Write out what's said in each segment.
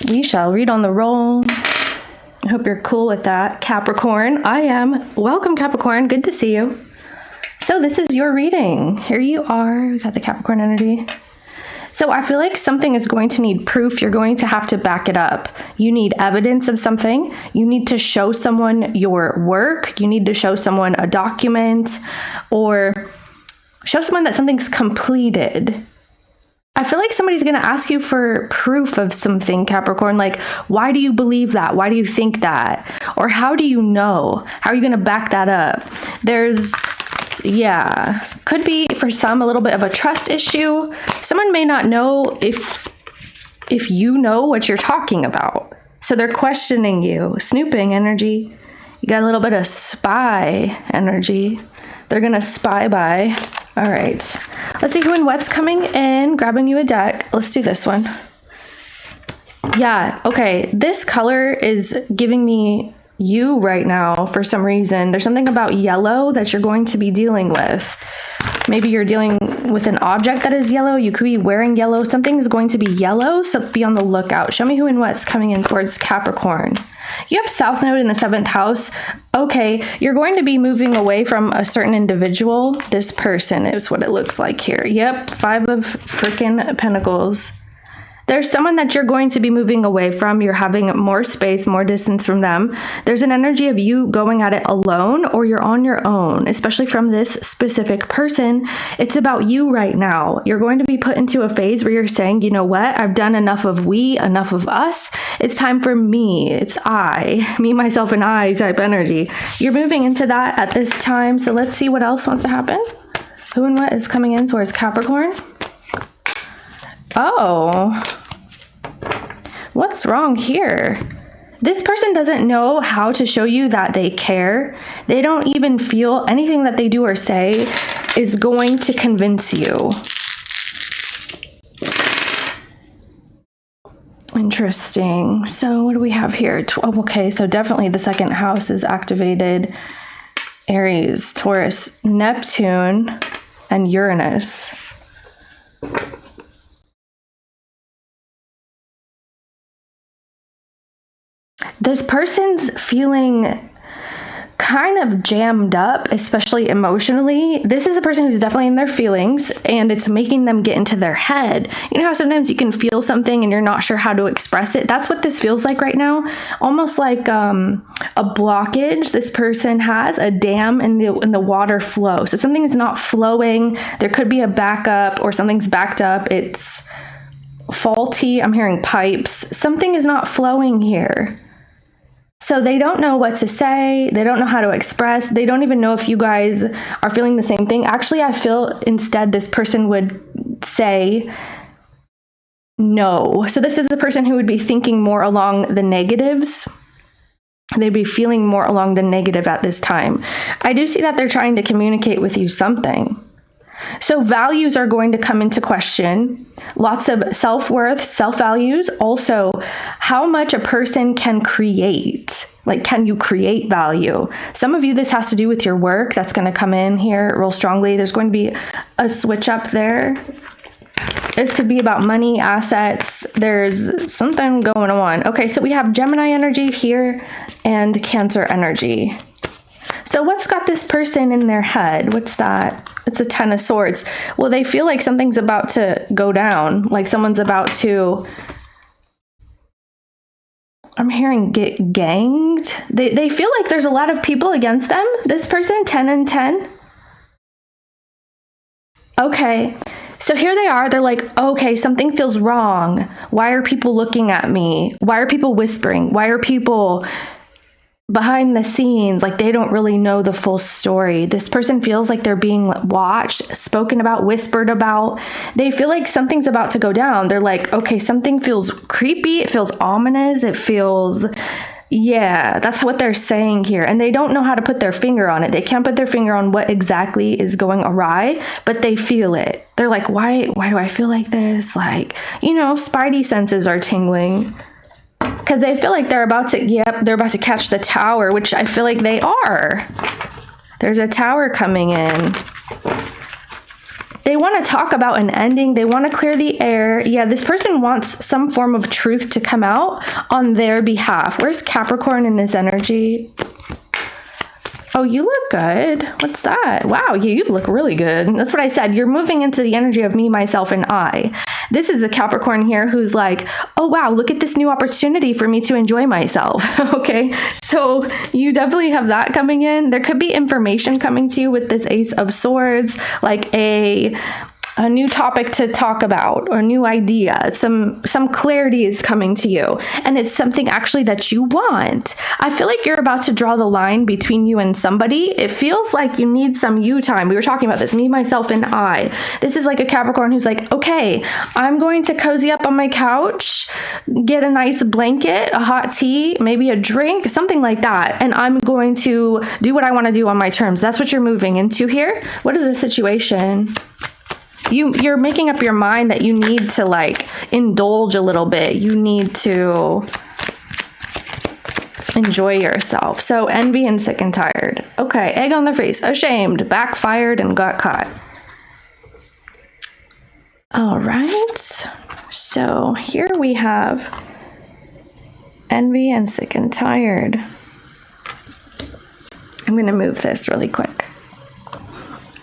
We shall read on the roll. I hope you're cool with that, Capricorn. I am. Welcome, Capricorn. Good to see you. So this is your reading. Here you are. We got the Capricorn energy. So I feel like something is going to need proof. You're going to have to back it up. You need evidence of something. You need to show someone your work. You need to show someone a document or show someone that something's completed. I feel like somebody's going to ask you for proof of something, Capricorn. Like, why do you believe that? Why do you think that? Or how do you know? How are you going to back that up? Could be for some a little bit of a trust issue. Someone may not know if you know what you're talking about. So they're questioning you. Snooping energy. You got a little bit of spy energy. They're going to spy by. All right. Let's see who and what's coming in. Grabbing you a deck. Let's do this one. Yeah. Okay. This color is giving me you right now for some reason. There's something about yellow that you're going to be dealing with. Maybe you're dealing with an object that is yellow. You could be wearing yellow. Something is going to be yellow, so be on the lookout. Show me who and what's coming in towards Capricorn. You have South Node in the 7th house. Okay, you're going to be moving away from a certain individual. This person is what it looks like here. Yep, 5 of freaking Pentacles. There's someone that you're going to be moving away from. You're having more space, more distance from them. There's an energy of you going at it alone or you're on your own, especially from this specific person. It's about you right now. You're going to be put into a phase where you're saying, you know what? I've done enough of we, enough of us. It's time for me. It's I, me, myself, and I type energy. You're moving into that at this time. So let's see what else wants to happen. Who and what is coming in towards Capricorn? Oh, what's wrong here? This person doesn't know how to show you that they care. They don't even feel anything that they do or say is going to convince you. Interesting. So what do we have here? Okay, so definitely the 2nd house is activated. Aries, Taurus, Neptune, and Uranus. This person's feeling kind of jammed up, especially emotionally. This is a person who's definitely in their feelings and it's making them get into their head. You know how sometimes you can feel something and you're not sure how to express it? That's what this feels like right now. Almost like a blockage this person has, a dam in the water flow. So something is not flowing. There could be a backup or something's backed up. It's faulty. I'm hearing pipes. Something is not flowing here. So they don't know what to say. They don't know how to express. They don't even know if you guys are feeling the same thing. Actually, I feel instead this person would say no. So this is a person who would be thinking more along the negatives. They'd be feeling more along the negative at this time. I do see that they're trying to communicate with you something. So values are going to come into question. Lots of self-worth, self-values. Also, how much a person can create. Like, can you create value? Some of you, this has to do with your work. That's going to come in here real strongly. There's going to be a switch up there. This could be about money, assets. There's something going on. Okay, so we have Gemini energy here and Cancer energy. So what's got this person in their head? What's that? It's a 10 of Swords. Well, they feel like something's about to go down, like someone's about to, I'm hearing get ganged. They feel like there's a lot of people against them. This person, 10 and 10. Okay. So here they are. They're like, okay, something feels wrong. Why are people looking at me? Why are people whispering? Why are people behind the scenes? Like, they don't really know the full story. This person feels like they're being watched, spoken about, whispered about. They feel like something's about to go down. They're like, okay, something feels creepy. It feels ominous. It feels, yeah, that's what they're saying here. And they don't know how to put their finger on it. They can't put their finger on what exactly is going awry, but they feel it. They're like, why do I feel like this? Like, you know, spidey senses are tingling. Because they feel like they're about to catch the tower, which I feel like they are. There's a tower coming in. They want to talk about an ending. They want to clear the air. Yeah, this person wants some form of truth to come out on their behalf. Where's Capricorn in this energy? Oh, you look good. What's that? Wow, you look really good. That's what I said. You're moving into the energy of me, myself, and I. This is a Capricorn here who's like, oh, wow, look at this new opportunity for me to enjoy myself. Okay, so you definitely have that coming in. There could be information coming to you with this Ace of Swords, like a new topic to talk about or new idea. Some clarity is coming to you, and it's something actually that you want. I feel like you're about to draw the line between you and somebody. It feels like you need some you time. We were talking about this, me, myself, and I. This is like a Capricorn who's like, okay, I'm going to cozy up on my couch, get a nice blanket, a hot tea, maybe a drink, something like that, and I'm going to do what I want to do on my terms. That's what you're moving into here. What is the situation? You're making up your mind that you need to like indulge a little bit. You need to enjoy yourself. So envy and sick and tired. Okay, egg on the face, ashamed, backfired, and got caught. All right. So here we have envy and sick and tired. I'm going to move this really quick.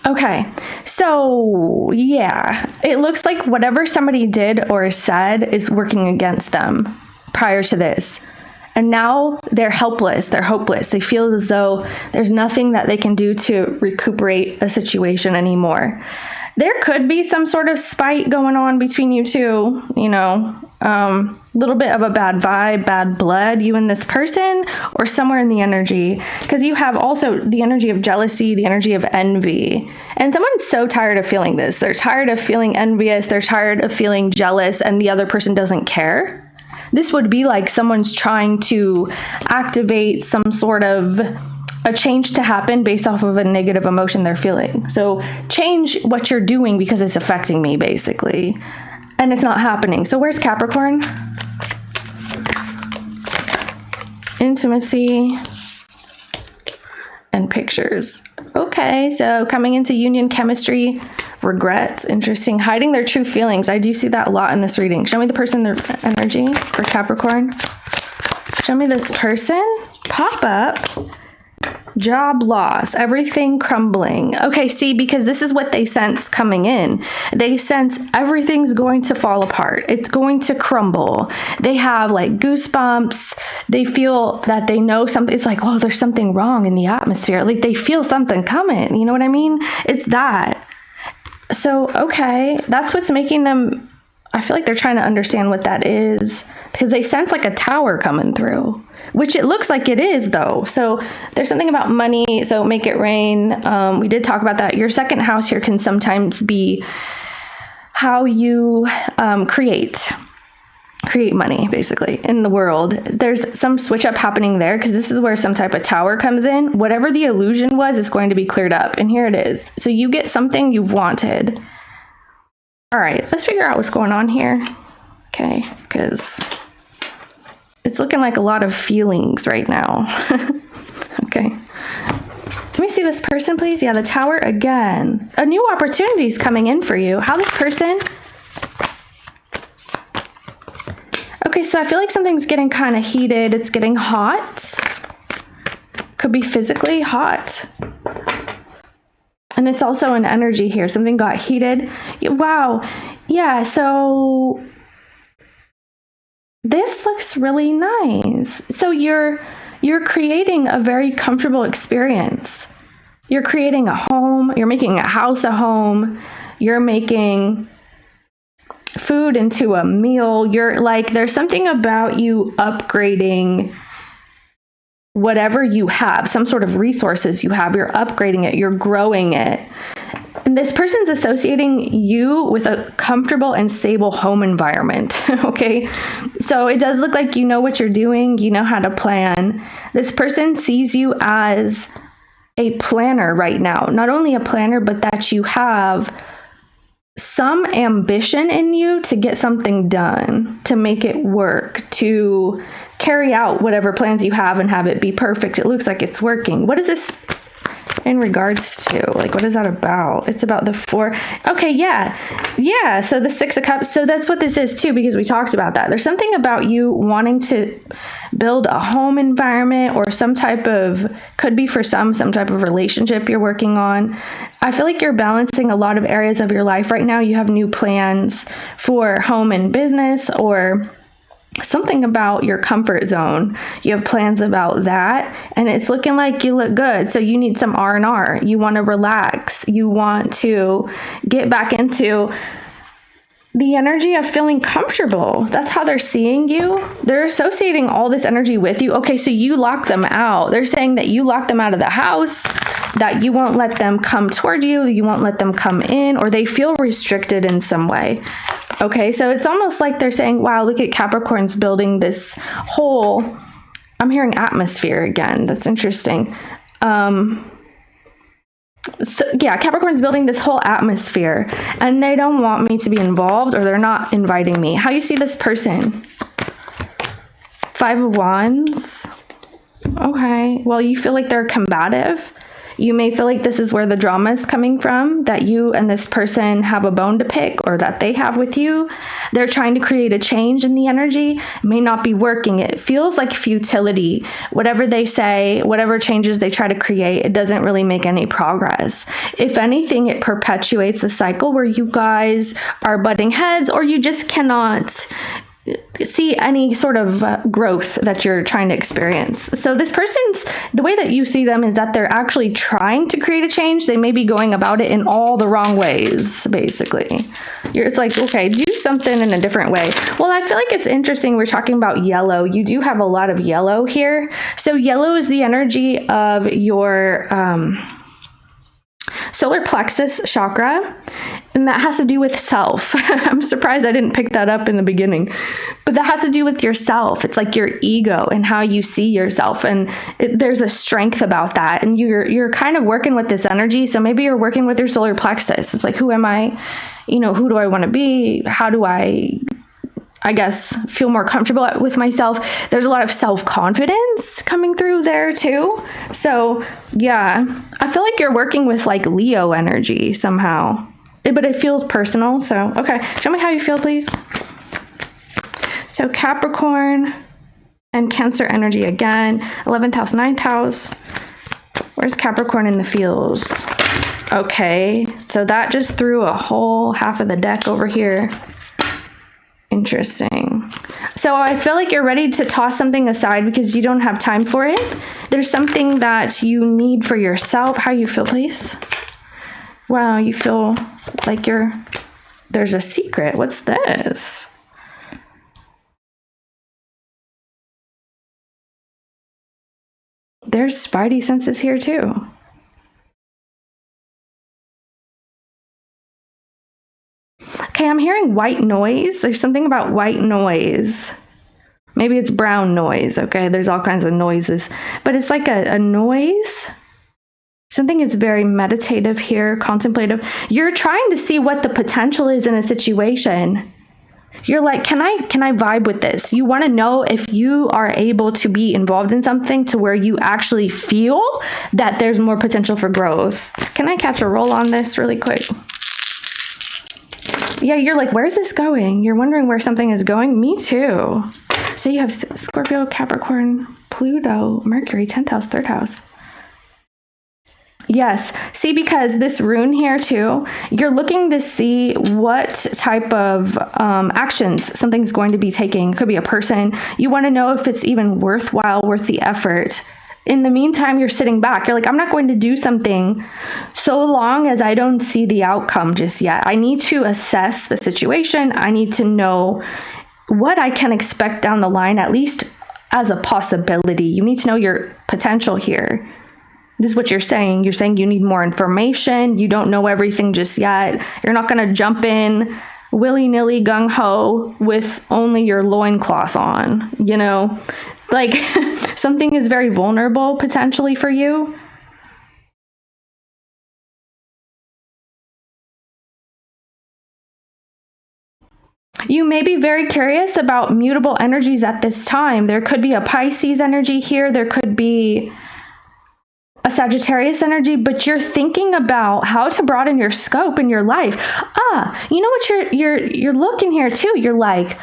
Okay, so yeah, it looks like whatever somebody did or said is working against them prior to this. And now they're helpless, they're hopeless. They feel as though there's nothing that they can do to recuperate a situation anymore. There could be some sort of spite going on between you two, you know, a little bit of a bad vibe, bad blood, you and this person, or somewhere in the energy, because you have also the energy of jealousy, the energy of envy. And someone's so tired of feeling this. They're tired of feeling envious. They're tired of feeling jealous, and the other person doesn't care. This would be like someone's trying to activate some sort of a change to happen based off of a negative emotion they're feeling. So change what you're doing because it's affecting me, basically. And it's not happening. So where's Capricorn? Intimacy and pictures. Okay, so coming into union, chemistry, regrets, interesting. Hiding their true feelings. I do see that a lot in this reading. Show me the person, their energy for Capricorn. Show me this person. Pop up. Job loss, everything crumbling. Okay, see, because this is what they sense coming in. They sense everything's going to fall apart. It's going to crumble. They have like goosebumps. They feel that they know something. It's like, oh, there's something wrong in the atmosphere. Like they feel something coming. You know what I mean? It's that. So, okay, that's what's making them, I feel like they're trying to understand what that is because they sense like a tower coming through. Which it looks like it is, though. So there's something about money, so make it rain. We did talk about that. Your second house here can sometimes be how you create money, basically, in the world. There's some switch up happening there because this is where some type of tower comes in. Whatever the illusion was, it's going to be cleared up. And here it is. So you get something you've wanted. All right, let's figure out what's going on here. Okay, because it's looking like a lot of feelings right now. Okay. Let me see this person, please. Yeah, the tower again. A new opportunity is coming in for you. How this person? Okay, so I feel like something's getting kind of heated. It's getting hot. Could be physically hot. And it's also an energy here. Something got heated. Wow. Yeah, so this looks really nice. So you're creating a very comfortable experience. You're creating a home. You're making a house a home. You're making food into a meal. You're like, there's something about you upgrading whatever you have, some sort of resources you have. You're upgrading it. You're growing it. And this person's associating you with a comfortable and stable home environment, okay? So it does look like you know what you're doing, you know how to plan. This person sees you as a planner right now. Not only a planner, but that you have some ambition in you to get something done, to make it work, to carry out whatever plans you have and have it be perfect. It looks like it's working. What is this? In regards to, like, what is that about? It's about the 4. Okay, yeah. Yeah, so the 6 of Cups. So that's what this is too, because we talked about that. There's something about you wanting to build a home environment or some type of, could be for some type of relationship you're working on. I feel like you're balancing a lot of areas of your life right now. You have new plans for home and business, or something about your comfort zone. You have plans about that, and it's looking like you look good. So you need some R&R. You want to relax. You want to get back into the energy of feeling comfortable. That's how they're seeing you. They're associating all this energy with you. Okay, so you lock them out. They're saying that you lock them out of the house, that you won't let them come toward you, you won't let them come in, or they feel restricted in some way. Okay, so it's almost like they're saying, wow, look at Capricorn's building this whole, I'm hearing atmosphere again. That's interesting. So yeah, Capricorn's building this whole atmosphere, and they don't want me to be involved, or they're not inviting me. How you see this person? 5 of Wands. Okay, well, you feel like they're combative. You may feel like this is where the drama is coming from, that you and this person have a bone to pick, or that they have with you. They're trying to create a change in the energy. It may not be working. It feels like futility. Whatever they say, whatever changes they try to create, it doesn't really make any progress. If anything, it perpetuates a cycle where you guys are butting heads, or you just cannot see any sort of growth that you're trying to experience. So this person's, the way that you see them is that they're actually trying to create a change. They may be going about it in all the wrong ways, basically. It's like, okay, do something in a different way. Well, I feel like it's interesting. We're talking about yellow. You do have a lot of yellow here. So yellow is the energy of your solar plexus chakra, and that has to do with self. I'm surprised I didn't pick that up in the beginning, but that has to do with yourself. It's like your ego and how you see yourself, and there's a strength about that, and you're kind of working with this energy. So maybe you're working with your solar plexus. It's like, who am I? You know, who do I want to be? How do I guess, feel more comfortable with myself? There's a lot of self-confidence coming through there too. So yeah, I feel like you're working with like Leo energy somehow, but it feels personal. So, okay, show me how you feel, please. So Capricorn and Cancer energy again, 11th house, 9th house. Where's Capricorn in the feels? Okay, so that just threw a whole half of the deck over here. Interesting. So I feel like you're ready to toss something aside because you don't have time for it. There's something that you need for yourself. How you feel, please? Wow, you feel like there's a secret. What's this? There's spidey senses here too. Okay, I'm hearing white noise. There's something about white noise. Maybe it's brown noise, okay? There's all kinds of noises. But it's like a noise. Something is very meditative here, contemplative. You're trying to see what the potential is in a situation. You're like, can I vibe with this? You want to know if you are able to be involved in something to where you actually feel that there's more potential for growth. Can I catch a roll on this really quick? Yeah, you're like, where's this going? You're wondering where something is going? Me too. So you have Scorpio, Capricorn, Pluto, Mercury, 10th house, 3rd house. Yes. See, because this rune here too, you're looking to see what type of actions something's going to be taking. It could be a person. You want to know if it's even worthwhile, worth the effort. In the meantime, you're sitting back. You're like, I'm not going to do something so long as I don't see the outcome just yet. I need to assess the situation. I need to know what I can expect down the line, at least as a possibility. You need to know your potential here. This is what you're saying. You're saying you need more information. You don't know everything just yet. You're not going to jump in willy-nilly gung-ho with only your loincloth on, you know? Like, something is very vulnerable potentially for you. You may be very curious about mutable energies at this time. There could be a Pisces energy here. There could be a Sagittarius energy, but you're thinking about how to broaden your scope in your life. You know what you're looking here too. You're like,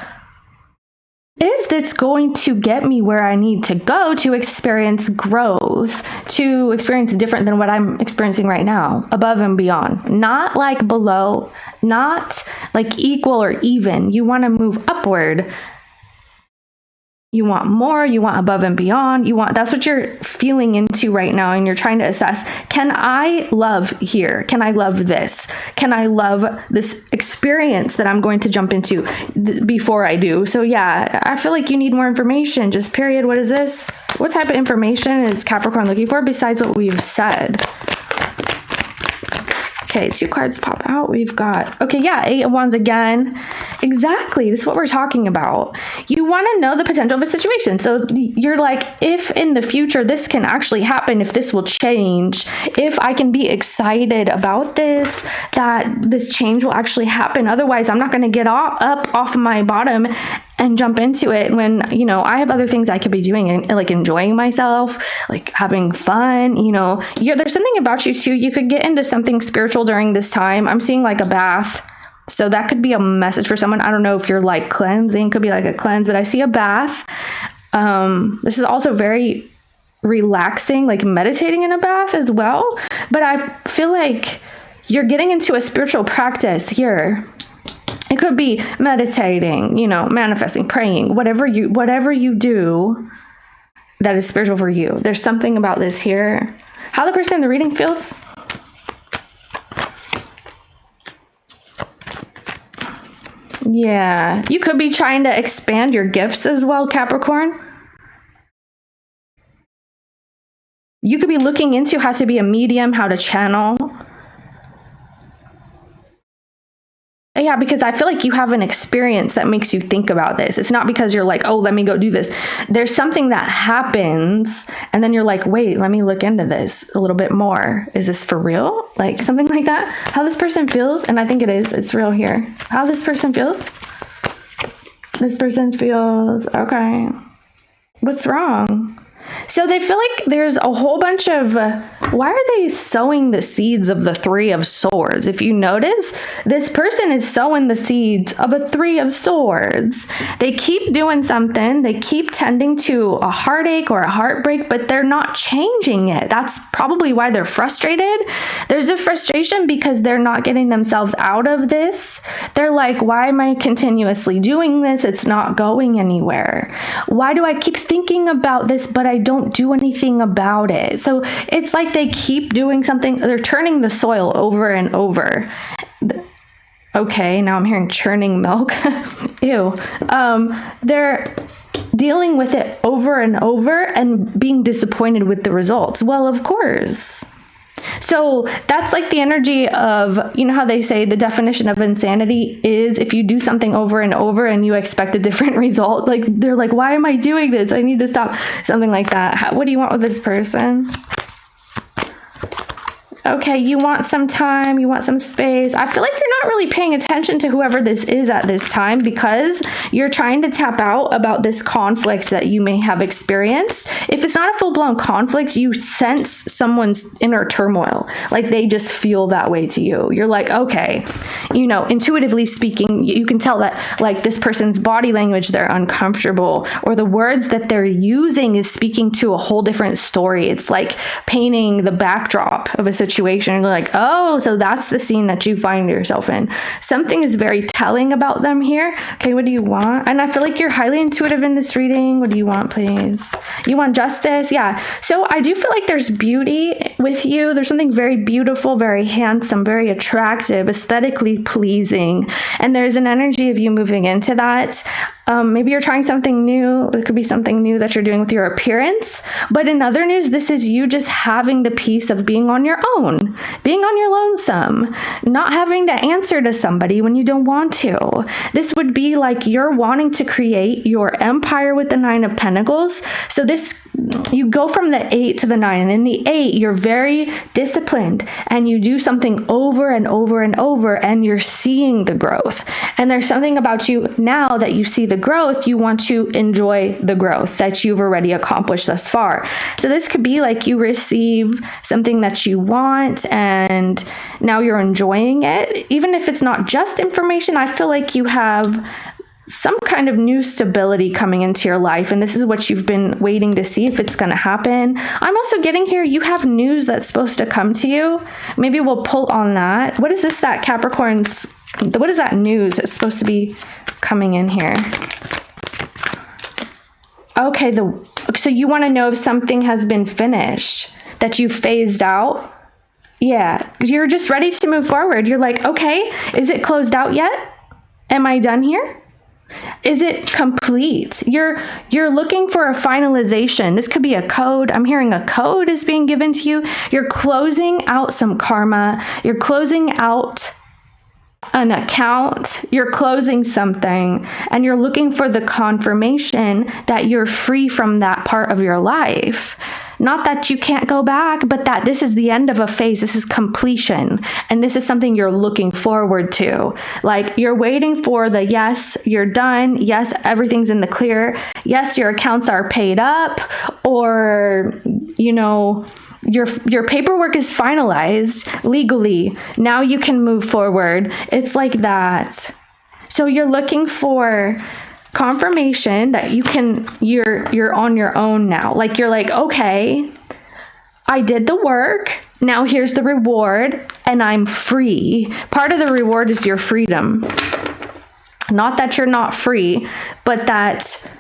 is this going to get me where I need to go to experience growth, to experience different than what I'm experiencing right now, above and beyond? Not like below, not like equal or even. You want to move upward. You want more, you want above and beyond, that's what you're feeling into right now, and you're trying to assess, can I love here? Can I love this? Can I love this experience that I'm going to jump into before I do? So yeah, I feel like you need more information, just period. What is this? What type of information is Capricorn looking for besides what we've said? Okay, 2 cards pop out. We've got, okay, yeah, 8 of Wands again. Exactly, this is what we're talking about. You want to know the potential of a situation. So you're like, if in the future this can actually happen, if this will change, if I can be excited about this, that this change will actually happen. Otherwise, I'm not going to get up off my bottom and jump into it when, I have other things I could be doing, and like enjoying myself, like having fun, there's something about you too. You could get into something spiritual during this time. I'm seeing like a bath. So that could be a message for someone. I don't know if you're like cleansing, could be like a cleanse, but I see a bath. This is also very relaxing, like meditating in a bath as well. But I feel like you're getting into a spiritual practice here. It could be meditating, manifesting, praying, whatever you do that is spiritual for you. There's something about this here. How the person in the reading feels. Yeah, you could be trying to expand your gifts as well, Capricorn. You could be looking into how to be a medium, how to channel. Yeah, because I feel like you have an experience that makes you think about this. It's not because you're like, oh, let me go do this. There's something that happens, and then you're like, wait, let me look into this a little bit more. Is this for real? Like something like that. How this person feels, and I think it is. It's real here. How this person feels. This person feels, okay. What's wrong? So they feel like there's a whole bunch of, why are they sowing the seeds of the 3 of Swords? If you notice, this person is sowing the seeds of a 3 of Swords. They keep doing something. They keep tending to a heartache or a heartbreak, but they're not changing it. That's probably why they're frustrated. There's a frustration because they're not getting themselves out of this. They're like, why am I continuously doing this? It's not going anywhere. Why do I keep thinking about this, but I don't do anything about it? So it's like they keep doing something. They're turning the soil over and over. Okay, now I'm hearing churning milk. Ew. They're dealing with it over and over and being disappointed with the results. Well, of course. So that's like the energy of, how they say the definition of insanity is if you do something over and over and you expect a different result. Like they're like, why am I doing this? I need to stop. Something like that. What do you want with this person? Okay, you want some time, you want some space. I feel like you're not really paying attention to whoever this is at this time because you're trying to tap out about this conflict that you may have experienced. If it's not a full-blown conflict, you sense someone's inner turmoil. Like they just feel that way to you. You're like, okay, intuitively speaking, you can tell that like this person's body language, they're uncomfortable, or the words that they're using is speaking to a whole different story. It's like painting the backdrop of a situation. You're like, oh, so that's the scene that you find yourself in. Something is very telling about them here. Okay, what do you want? And I feel like you're highly intuitive in this reading. What do you want, please? You want justice? Yeah. So I do feel like there's beauty with you. There's something very beautiful, very handsome, very attractive, aesthetically pleasing. And there's an energy of you moving into that. Maybe you're trying something new. It could be something new that you're doing with your appearance. But in other news, this is you just having the peace of being on your own, being on your lonesome, not having to answer to somebody when you don't want to. This would be like you're wanting to create your empire with the 9 of Pentacles. So you go from the 8 to the 9. And in the 8, you're very disciplined and you do something over and over and over and you're seeing the growth. And there's something about you now that you see the the growth, you want to enjoy the growth that you've already accomplished thus far. So this could be like you receive something that you want and now you're enjoying it. Even if it's not just information, I feel like you have some kind of new stability coming into your life, and this is what you've been waiting to see if it's going to happen. I'm also getting here, you have news that's supposed to come to you. Maybe we'll pull on that. What is this that Capricorn's, what is that news that's supposed to be coming in here? Okay, so you want to know if something has been finished, that you phased out? Yeah, you're just ready to move forward. You're like, okay, is it closed out yet? Am I done here? Is it complete? You're looking for a finalization. This could be a code. I'm hearing a code is being given to you. You're closing out some karma. You're closing out an account. You're closing something, and you're looking for the confirmation that you're free from that part of your life. Not that you can't go back, but that this is the end of a phase. This is completion. And this is something you're looking forward to. Like you're waiting for the yes, you're done. Yes, everything's in the clear. Yes, your accounts are paid up, or, you know, your paperwork is finalized legally. Now you can move forward. It's like that. So you're looking for confirmation that you're on your own now. Like you're like, okay, I did the work. Now here's the reward and I'm free. Part of the reward is your freedom. Not that you're not free, but that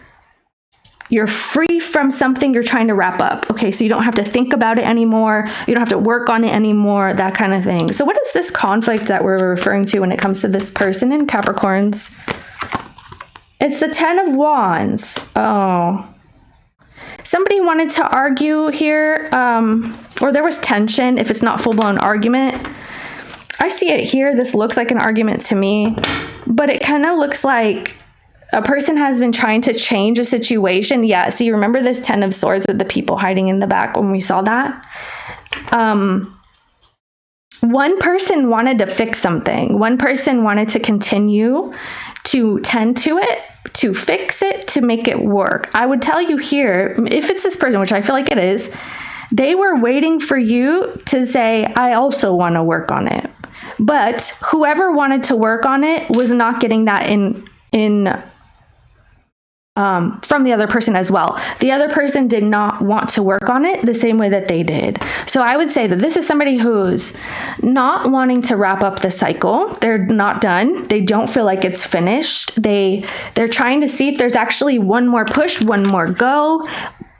you're free from something you're trying to wrap up. Okay, so you don't have to think about it anymore. You don't have to work on it anymore, that kind of thing. So what is this conflict that we're referring to when it comes to this person in Capricorns? It's the 10 of Wands. Oh. Somebody wanted to argue here, or there was tension if it's not full-blown argument. I see it here. This looks like an argument to me, but it kind of looks like a person has been trying to change a situation. Yeah, see, remember this 10 of Swords with the people hiding in the back when we saw that? One person wanted to fix something. One person wanted to continue to tend to it, to fix it, to make it work. I would tell you here, if it's this person, which I feel like it is, they were waiting for you to say, I also want to work on it. But whoever wanted to work on it was not getting that from the other person as well. The other person did not want to work on it the same way that they did. So I would say that this is somebody who's not wanting to wrap up the cycle. They're not done. They don't feel like it's finished. They're trying to see if there's actually one more push, one more go,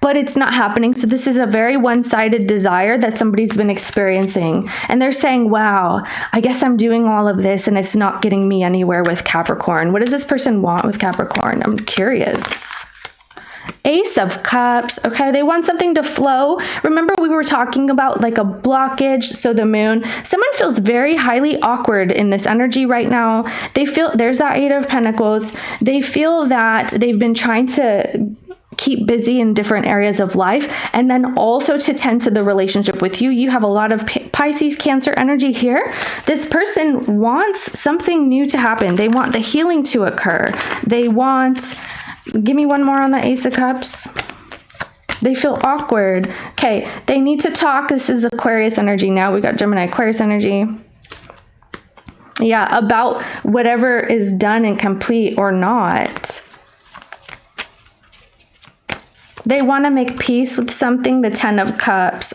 but it's not happening. So this is a very one-sided desire that somebody's been experiencing. And they're saying, wow, I guess I'm doing all of this and it's not getting me anywhere with Capricorn. What does this person want with Capricorn? I'm curious. Ace of Cups. Okay, they want something to flow. Remember we were talking about like a blockage, so the moon. Someone feels very highly awkward in this energy right now. They feel, there's that Eight of Pentacles. They feel that they've been trying to keep busy in different areas of life, and then also to tend to the relationship with you. You have a lot of Pisces, Cancer energy here. This person wants something new to happen. They want the healing to occur. They want, give me one more on the Ace of Cups. They feel awkward. Okay, they need to talk. This is Aquarius energy now. We got Gemini, Aquarius energy. Yeah, about whatever is done and complete or not. They want to make peace with something, the 10 of Cups.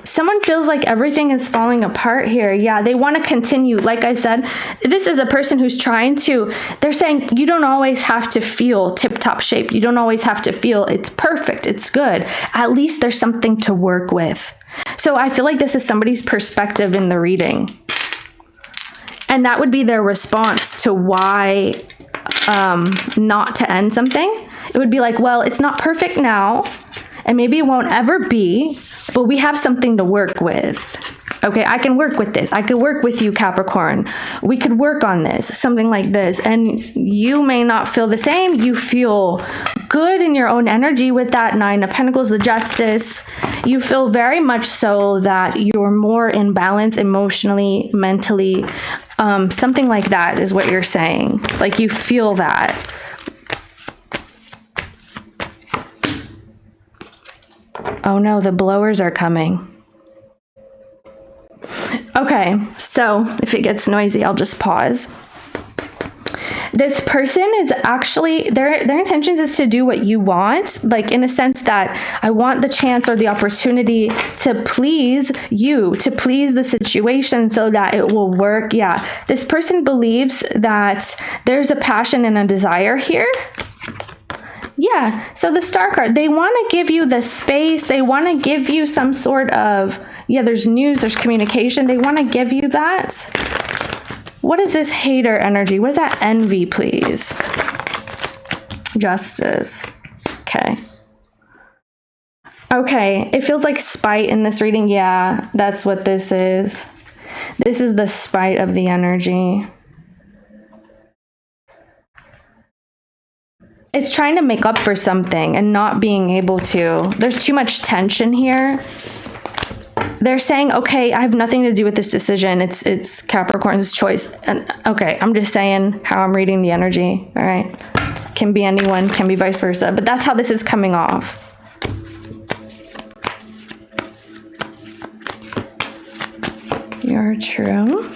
Someone feels like everything is falling apart here. Yeah, they want to continue. Like I said, this is a person who's trying to, they're saying you don't always have to feel tip-top shape. You don't always have to feel it's perfect, it's good. At least there's something to work with. So I feel like this is somebody's perspective in the reading. And that would be their response to why not to end something. It would be like, well, it's not perfect now, and maybe it won't ever be, but we have something to work with. Okay, I can work with this. I could work with you, Capricorn. We could work on this, something like this. And you may not feel the same. You feel good in your own energy with that 9 of Pentacles, the Justice. You feel very much so that you're more in balance emotionally, mentally. Something like that is what you're saying. Like you feel that. Oh no, the blowers are coming. Okay, so if it gets noisy, I'll just pause. This person is actually, their intentions is to do what you want, like in a sense that I want the chance or the opportunity to please you, to please the situation so that it will work. Yeah, this person believes that there's a passion and a desire here. Yeah, so the Star card, they want to give you the space, they want to give you some sort of, yeah, there's news, there's communication, they want to give you that. What is this hater energy? What is that envy, please? Justice. Okay. Okay, it feels like spite in this reading. Yeah, that's what this is. This is the spite of the energy. It's trying to make up for something and not being able to. There's too much tension here. They're saying, okay, I have nothing to do with this decision. It's Capricorn's choice. And okay, I'm just saying how I'm reading the energy. All right. Can be anyone, can be vice versa. But that's how this is coming off. You're true.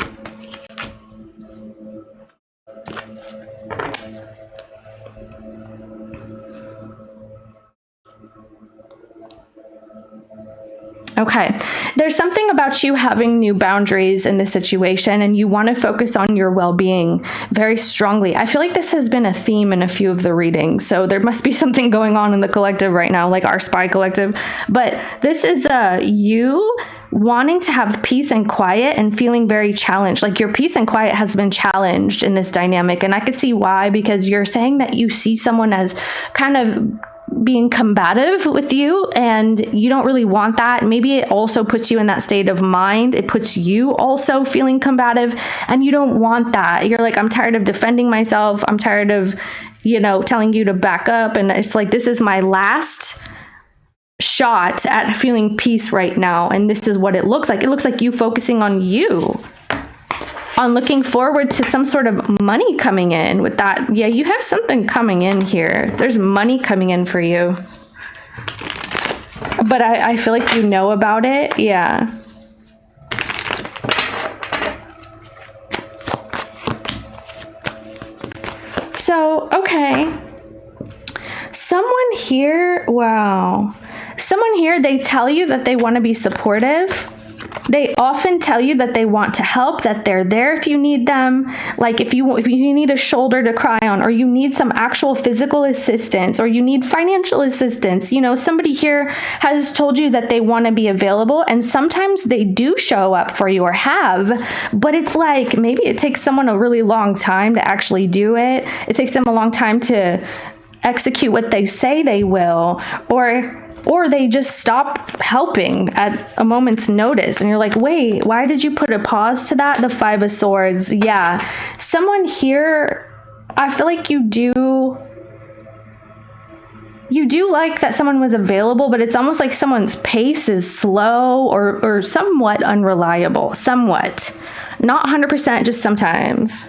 Okay, there's something about you having new boundaries in this situation and you want to focus on your well-being very strongly. I feel like this has been a theme in a few of the readings, so there must be something going on in the collective right now, like our spy collective. But this is you wanting to have peace and quiet and feeling very challenged. Like your peace and quiet has been challenged in this dynamic, and I could see why, because you're saying that you see someone as kind of being combative with you and you don't really want that. Maybe it also puts you in that state of mind. It puts you also feeling combative and you don't want that. You're like, I'm tired of defending myself. I'm tired of, telling you to back up. And it's like, this is my last shot at feeling peace right now. And this is what it looks like. It looks like you focusing on you, on looking forward to some sort of money coming in with that. Yeah, you have something coming in here. There's money coming in for you. But I feel like you know about it. Yeah. So, okay. Someone here, wow. Someone here, they tell you that they want to be supportive. They often tell you that they want to help, that they're there if you need them. Like if you need a shoulder to cry on, or you need some actual physical assistance, or you need financial assistance. Somebody here has told you that they want to be available, and sometimes they do show up for you or have, but it's like maybe it takes someone a really long time to actually do it. It takes them a long time to execute what they say they will, or they just stop helping at a moment's notice. And you're like, wait, why did you put a pause to that? The Five of Swords. Yeah. Someone here, I feel like you do like that someone was available, but it's almost like someone's pace is slow or somewhat unreliable. Somewhat. Not 100%, just sometimes.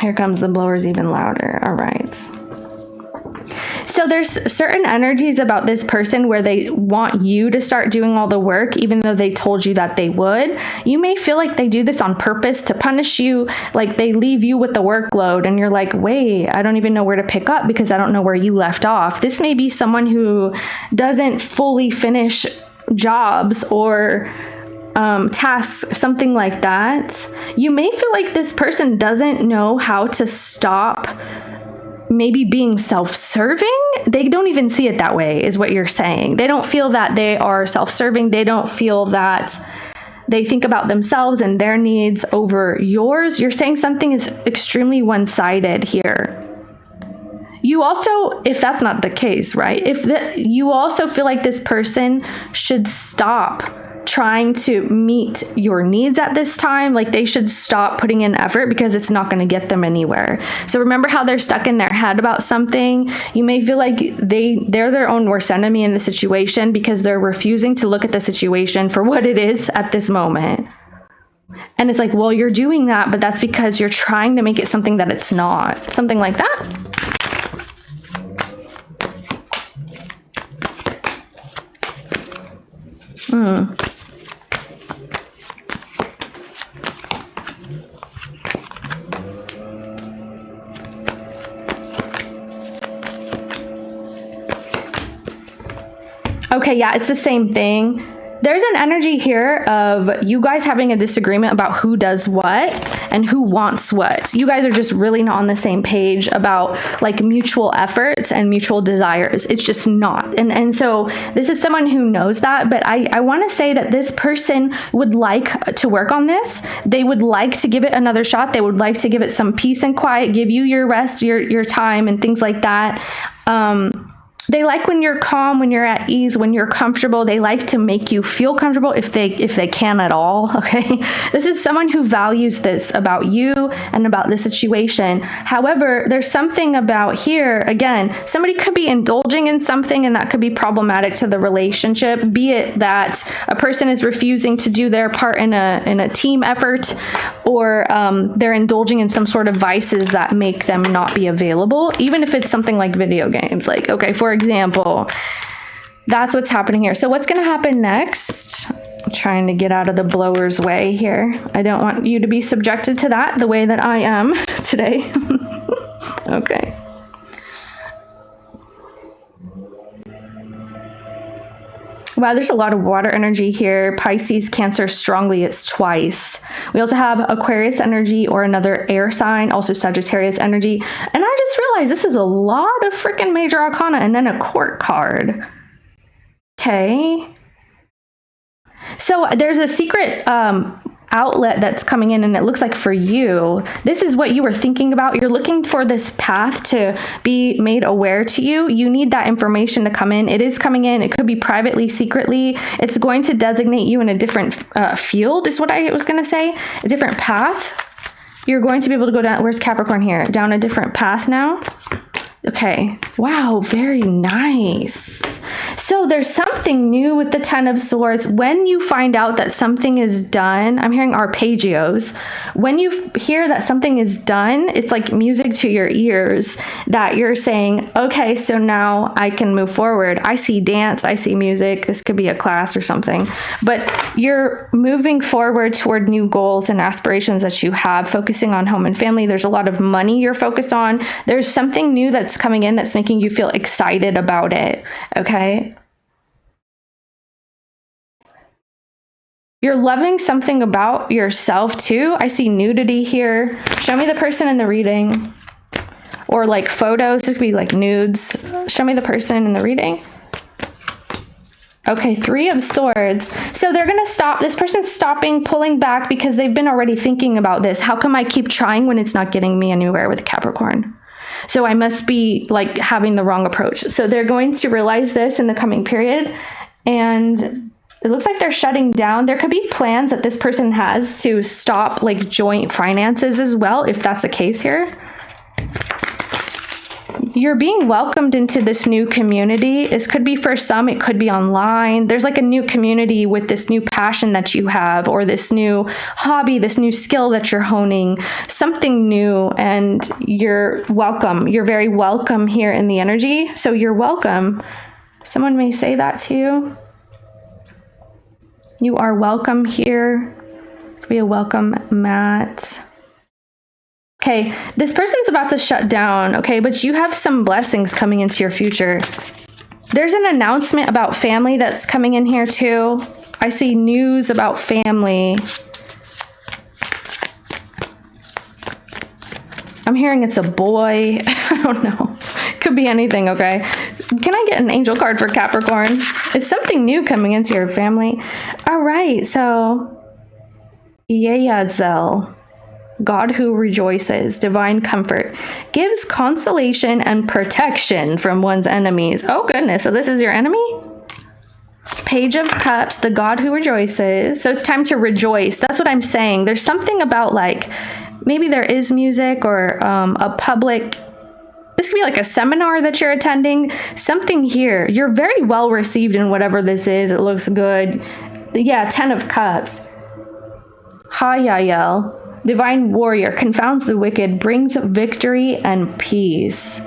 Here comes the blowers even louder. All right. So there's certain energies about this person where they want you to start doing all the work, even though they told you that they would. You may feel like they do this on purpose to punish you, like they leave you with the workload and you're like, wait, I don't even know where to pick up because I don't know where you left off. This may be someone who doesn't fully finish jobs or tasks, something like that. You may feel like this person doesn't know how to stop maybe being self-serving. They don't even see it that way, is what you're saying. They don't feel that they are self-serving. They don't feel that they think about themselves and their needs over yours. You're saying something is extremely one-sided here. You also, if that's not the case, right? You also feel like this person should stop trying to meet your needs at this time, like they should stop putting in effort because it's not going to get them anywhere. So remember how they're stuck in their head about something? You may feel like they're their own worst enemy in the situation because they're refusing to look at the situation for what it is at this moment. And it's like, well, you're doing that, but that's because you're trying to make it something that it's not. Something like that. Okay, yeah, it's the same thing. There's an energy here of you guys having a disagreement about who does what and who wants what. You guys are just really not on the same page about like mutual efforts and mutual desires. It's just not. And so this is someone who knows that, but I want to say that this person would like to work on this. They would like to give it another shot. They would like to give it some peace and quiet, give you your rest, your time and things like that. They like when you're calm, when you're at ease, when you're comfortable. They like to make you feel comfortable if they can at all, okay? This is someone who values this about you and about the situation. However, there's something about here, again, somebody could be indulging in something and that could be problematic to the relationship, be it that a person is refusing to do their part in a team effort, or they're indulging in some sort of vices that make them not be available, even if it's something like video games. Like, okay, for example, that's what's happening here. So what's going to happen next? I'm trying to get out of the blower's way here. I don't want you to be subjected to that the way that I am today. Okay. Wow, there's a lot of water energy here. Pisces, Cancer, strongly, it's twice. We also have Aquarius energy or another air sign, also Sagittarius energy. And I just realized this is a lot of freaking major arcana and then a court card. Okay. So there's a secret outlet that's coming in, and it looks like for you, this is what you were thinking about. You're looking for this path to be made aware to you. You need that information to come in. It is coming in. It could be privately, secretly. It's going to designate you in a different field, is what I was going to say, a different path. You're going to be able to go down, where's Capricorn here? Down a different path now. Okay. Wow. Very nice. So there's something new with the Ten of Swords. When you find out that something is done, I'm hearing arpeggios. When you hear that something is done, it's like music to your ears that you're saying, okay, so now I can move forward. I see dance, I see music. This could be a class or something, but you're moving forward toward new goals and aspirations that you have, focusing on home and family. There's a lot of money you're focused on. There's something new that's coming in that's making you feel excited about it. Okay. You're loving something about yourself too. I see nudity here. Show me the person in the reading. Or like photos. It could be like nudes. Show me the person in the reading. Okay, Three of Swords. So they're going to stop. This person's stopping, pulling back because they've been already thinking about this. How come I keep trying when it's not getting me anywhere with Capricorn? So I must be like having the wrong approach. So they're going to realize this in the coming period. And it looks like they're shutting down. There could be plans that this person has to stop like joint finances as well, if that's the case here. You're being welcomed into this new community. This could be for some, it could be online. There's like a new community with this new passion that you have, or this new hobby, this new skill that you're honing, something new, and you're welcome. You're very welcome here in the energy. So you're welcome. Someone may say that to you. You are welcome here. Could be a welcome mat. Okay, this person's about to shut down, okay, but you have some blessings coming into your future. There's an announcement about family that's coming in here too. I see news about family. I'm hearing it's a boy. I don't know. Could be anything, okay? Can I get an angel card for Capricorn? It's something new coming into your family. All right, so Yeyazel, God who rejoices, divine comfort, gives consolation and protection from one's enemies. Oh goodness, so this is your enemy? Page of Cups, the God who rejoices. So it's time to rejoice. That's what I'm saying. There's something about like, maybe there is music or a public, this could be like a seminar that you're attending, something here. You're very well received in whatever this is. It looks good. Yeah, 10 of Cups. Hayayel, divine warrior, confounds the wicked, brings victory and peace.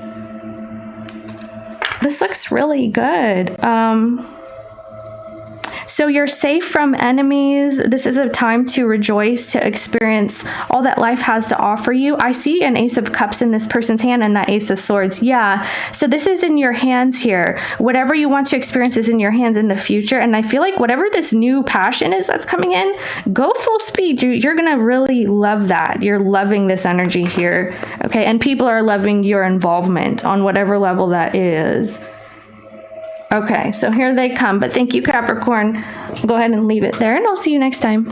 This looks really good. So you're safe from enemies. This is a time to rejoice, to experience all that life has to offer you. I see an Ace of Cups in this person's hand and that Ace of Swords. Yeah. So this is in your hands here. Whatever you want to experience is in your hands in the future. And I feel like whatever this new passion is that's coming in, go full speed. You're going to really love that. You're loving this energy here. Okay. And people are loving your involvement on whatever level that is. Okay, so here they come. But thank you, Capricorn. Go ahead and leave it there, and I'll see you next time.